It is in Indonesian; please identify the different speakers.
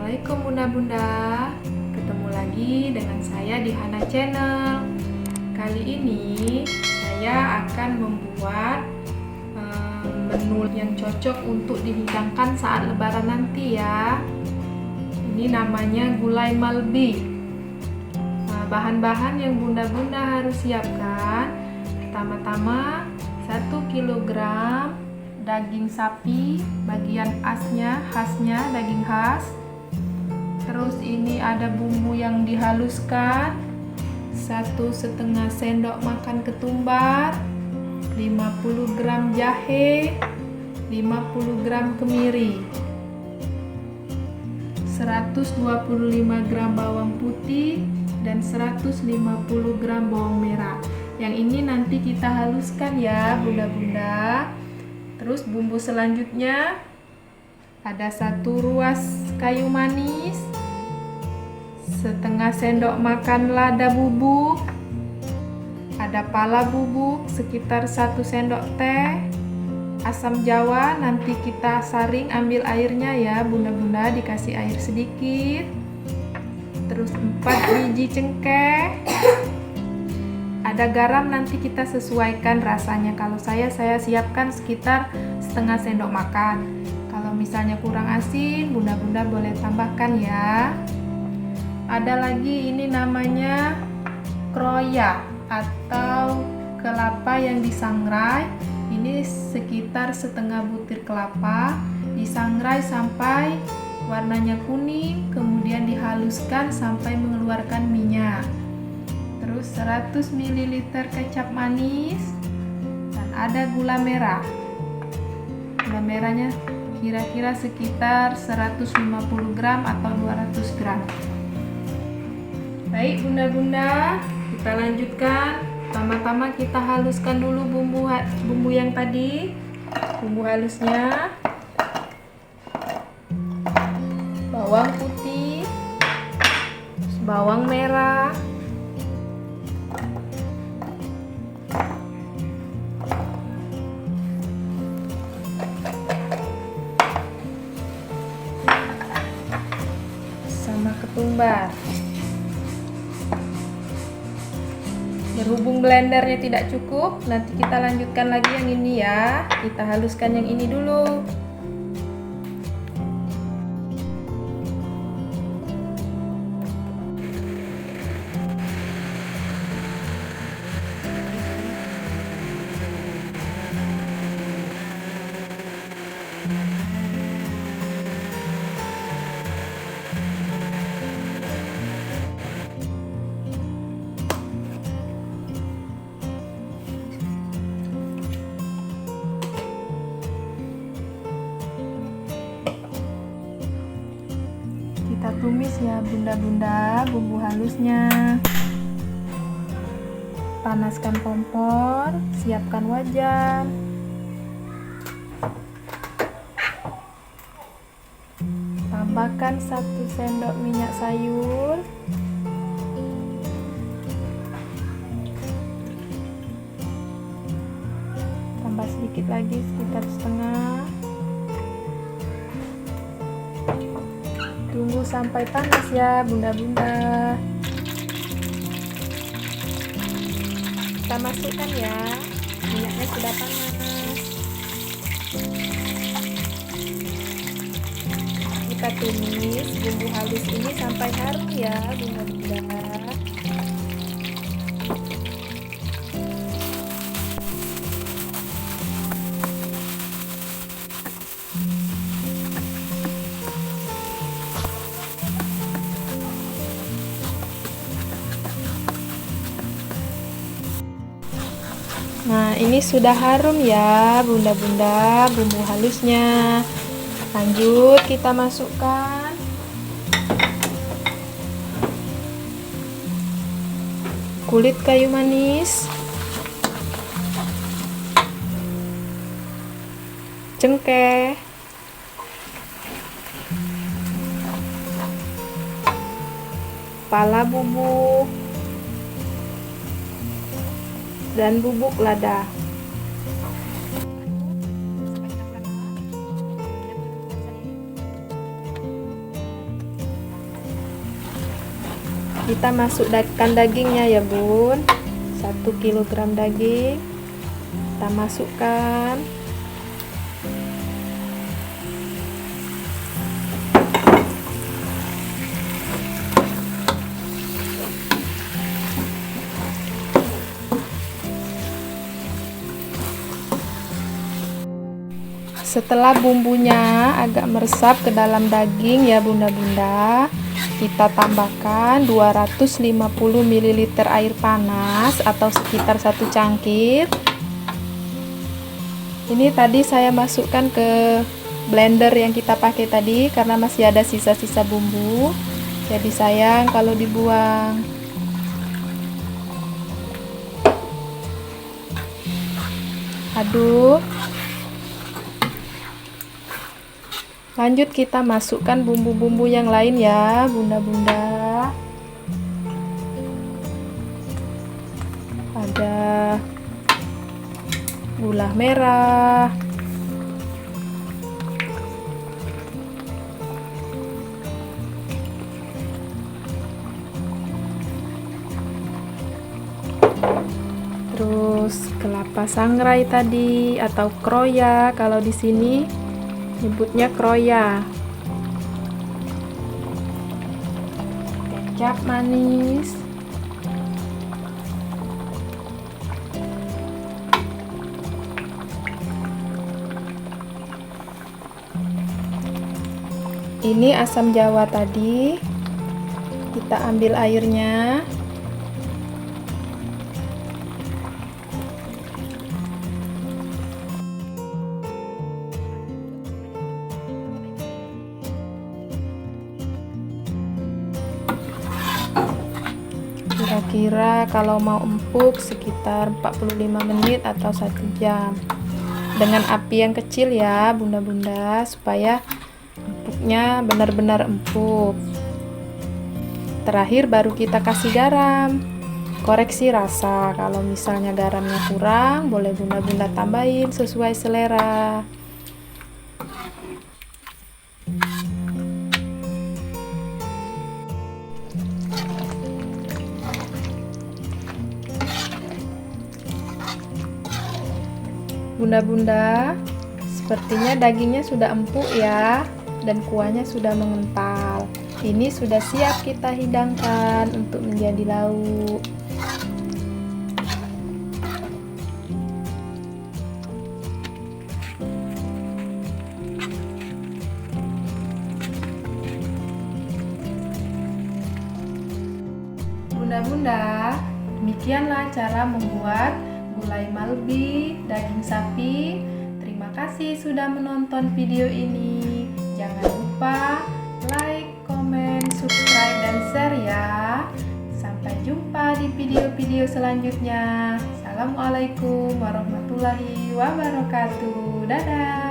Speaker 1: Assalamualaikum bunda-bunda. Ketemu lagi dengan saya di Hana Channel. Kali ini saya akan membuat menu yang cocok untuk dihidangkan saat lebaran nanti ya. Ini namanya gulai malbi. Bahan-bahan yang bunda-bunda harus siapkan. Pertama-tama 1 kilogram daging sapi, bagian khasnya daging khas. Terus ini ada bumbu yang dihaluskan, 1,5 sendok makan ketumbar, 50 gram jahe, 50 gram kemiri, 125 gram bawang putih, dan 150 gram bawang merah. Yang ini nanti kita haluskan ya bunda-bunda. Terus bumbu selanjutnya ada 1 ruas kayu manis, 1/2 sendok makan lada bubuk, ada pala bubuk sekitar 1 sendok teh, asam jawa nanti kita saring ambil airnya ya bunda-bunda, dikasih air sedikit. Terus 4 biji cengkeh. Ada garam nanti kita sesuaikan rasanya. Kalau saya siapkan sekitar 1/2 sendok makan. Kalau misalnya kurang asin, bunda-bunda boleh tambahkan ya. Ada lagi ini namanya kroya atau kelapa yang disangrai. Ini sekitar 1/2 butir kelapa, disangrai sampai warnanya kuning, kemudian dihaluskan sampai mengeluarkan minyak. Terus 100 ml kecap manis, dan ada gula merah. Gula merahnya kira-kira sekitar 150 gram atau 200 gram. Baik bunda-bunda, kita lanjutkan. Pertama-tama kita haluskan dulu bumbu yang tadi. Bumbu halusnya bawang putih, bawang merah, sama ketumbar. Berhubung blendernya tidak cukup, nanti kita lanjutkan lagi yang ini ya. Kita haluskan yang ini dulu. Kita tumis ya bunda-bunda bumbu halusnya. Panaskan kompor, siapkan wajan. Tambahkan 1 sendok minyak sayur. Tambah sedikit lagi sekitar setengah. Tunggu sampai panas ya bunda-bunda. Kita masukkan ya, minyaknya sudah panas. Kita tumis bumbu halus ini sampai harum ya bunda-bunda. Nah, ini sudah harum ya bunda-bunda bumbu halusnya. Lanjut kita masukkan kulit kayu manis, cengkeh, pala bubuk, dan bubuk lada. Kita masukkan dagingnya ya bun. 1 kilogram daging kita masukkan. Setelah bumbunya agak meresap ke dalam daging ya bunda-bunda, kita tambahkan 250 ml air panas atau sekitar 1 cangkir. Ini tadi saya masukkan ke blender yang kita pakai tadi karena masih ada sisa-sisa bumbu. Jadi sayang kalau dibuang. Aduk. Lanjut kita masukkan bumbu-bumbu yang lain ya bunda-bunda. Ada gula merah, terus kelapa sangrai tadi atau kroya, kalau di sini nyebutnya kroya, kecap manis, ini asam jawa tadi, kita ambil airnya. Kira-kira kalau mau empuk sekitar 45 menit atau 1 jam dengan api yang kecil ya bunda-bunda, supaya empuknya benar-benar empuk. Terakhir baru kita kasih garam. Koreksi rasa, kalau misalnya garamnya kurang boleh bunda-bunda tambahin sesuai selera. Bunda-bunda, sepertinya dagingnya sudah empuk ya, dan kuahnya sudah mengental. Ini sudah siap kita hidangkan untuk menjadi lauk. Bunda-bunda, demikianlah cara membuat gulai Malbi daging sapi. Terima kasih sudah menonton video ini. Jangan lupa like, komen, subscribe, dan share ya. Sampai jumpa di video-video selanjutnya. Assalamualaikum warahmatullahi wabarakatuh. Dadah.